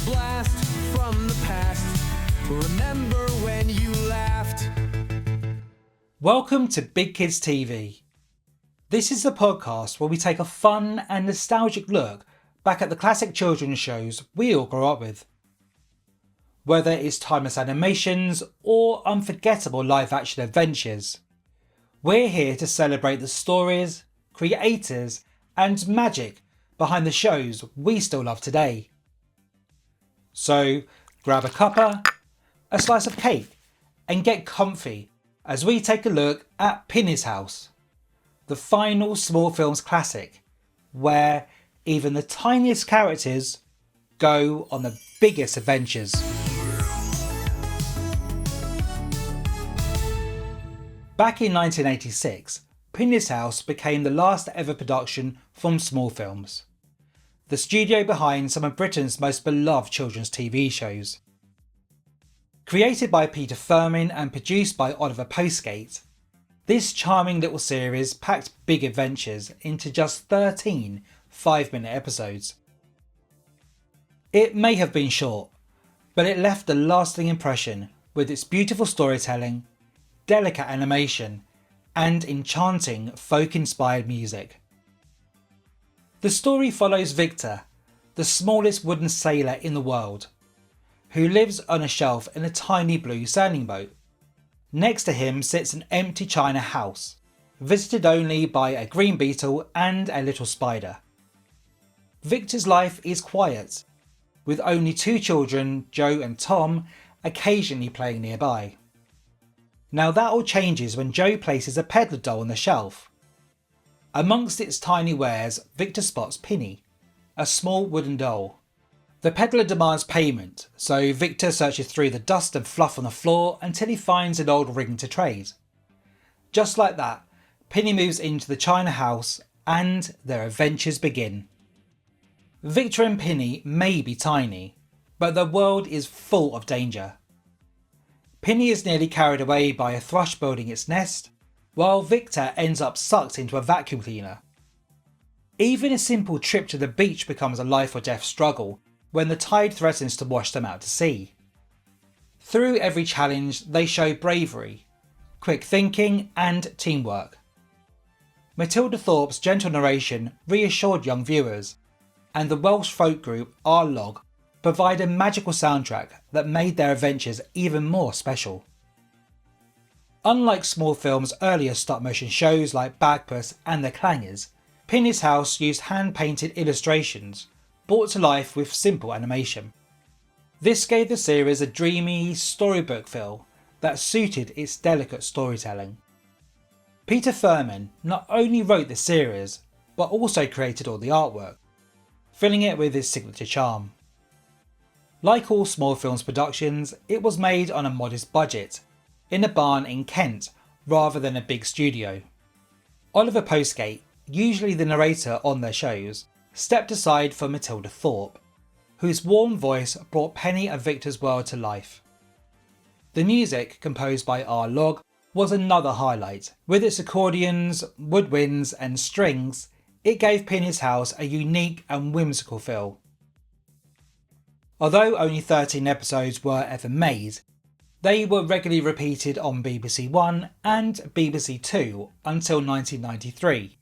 blast from the past. Remember when you laughed. Welcome to Big Kids TV. This is the podcast where we take a fun and nostalgic look back at the classic children's shows we all grew up with. Whether it's timeless animations or unforgettable live-action adventures, we're here to celebrate the stories, creators, and magic behind the shows we still love today. So, grab a cuppa, a slice of cake, and get comfy as we take a look at Pinny's House, the final small films classic, where even the tiniest characters go on the biggest adventures. Back in 1986, Pinny's House became the last ever production from Small Films, the studio behind some of Britain's most beloved children's TV shows. Created by Peter Firmin and produced by Oliver Postgate, this charming little series packed big adventures into just 13 5-minute episodes. It may have been short, but it left a lasting impression with its beautiful storytelling, delicate animation, and enchanting folk-inspired music. The story follows Victor, the smallest wooden sailor in the world, who lives on a shelf in a tiny blue sailing boat. Next to him sits an empty china house, visited only by a green beetle and a little spider. Victor's life is quiet, with only 2 children, Joe and Tom, occasionally playing nearby. Now that all changes when Joe places a peddler doll on the shelf. Amongst its tiny wares, Victor spots Pinny, a small wooden doll. The peddler demands payment, so Victor searches through the dust and fluff on the floor until he finds an old ring to trade. Just like that, Pinny moves into the china house and their adventures begin. Victor and Pinny may be tiny, but their world is full of danger. Pinny is nearly carried away by a thrush building its nest, while Victor ends up sucked into a vacuum cleaner. Even a simple trip to the beach becomes a life or death struggle when the tide threatens to wash them out to sea. Through every challenge, they show bravery, quick thinking, and teamwork. Matilda Thorpe's gentle narration reassured young viewers, and the Welsh folk group Our Log provide a magical soundtrack that made their adventures even more special. Unlike Small Film's earlier stop-motion shows like Bagpuss and The Clangers, Pinny's House used hand-painted illustrations brought to life with simple animation. This gave the series a dreamy, storybook feel that suited its delicate storytelling. Peter Firmin not only wrote the series, but also created all the artwork, filling it with his signature charm. Like all Small Films productions, it was made on a modest budget, in a barn in Kent rather than a big studio. Oliver Postgate, usually the narrator on their shows, stepped aside for Matilda Thorpe, whose warm voice brought Penny and Victor's world to life. The music, composed by R. Log, was another highlight. With its accordions, woodwinds and strings, it gave Pinny's House a unique and whimsical feel. Although only 13 episodes were ever made, they were regularly repeated on BBC One and BBC Two until 1993,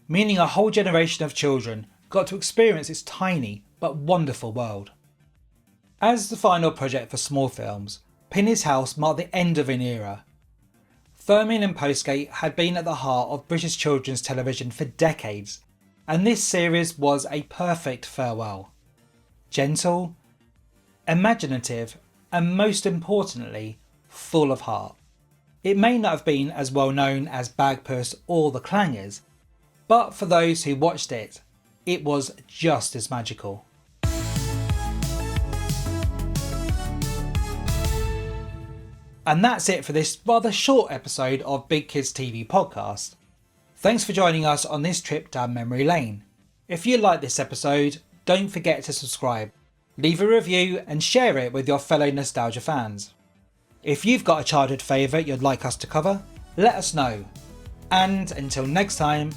meaning a whole generation of children got to experience its tiny but wonderful world. As the final project for Small Films, Pinny's House marked the end of an era. Firmin and Postgate had been at the heart of British children's television for decades, and this series was a perfect farewell. Gentle, imaginative, and most importantly, full of heart. It may not have been as well known as Bagpuss or The Clangers, but for those who watched it, it was just as magical. And that's it for this rather short episode of Big Kids TV podcast. Thanks for joining us on this trip down memory lane. If you like this episode, don't forget to subscribe, leave a review and share it with your fellow nostalgia fans. If you've got a childhood favourite you'd like us to cover, let us know. And until next time,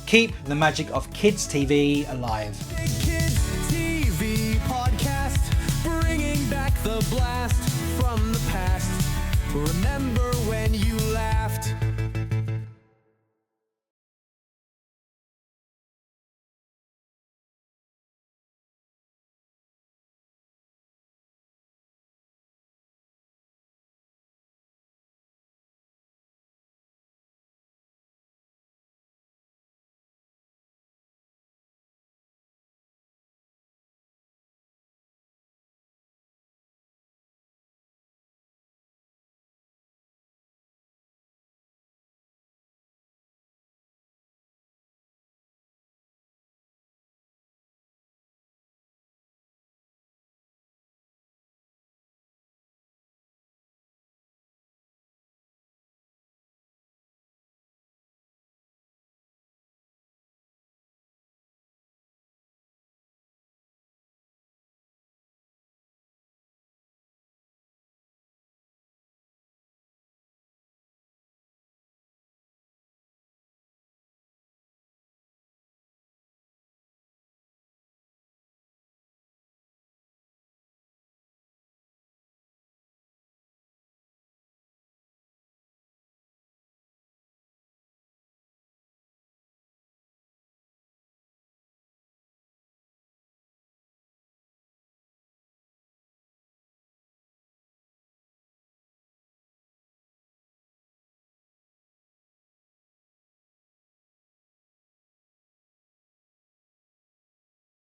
keep the magic of kids TV alive. Big Kids TV podcast. blast from the past. Remember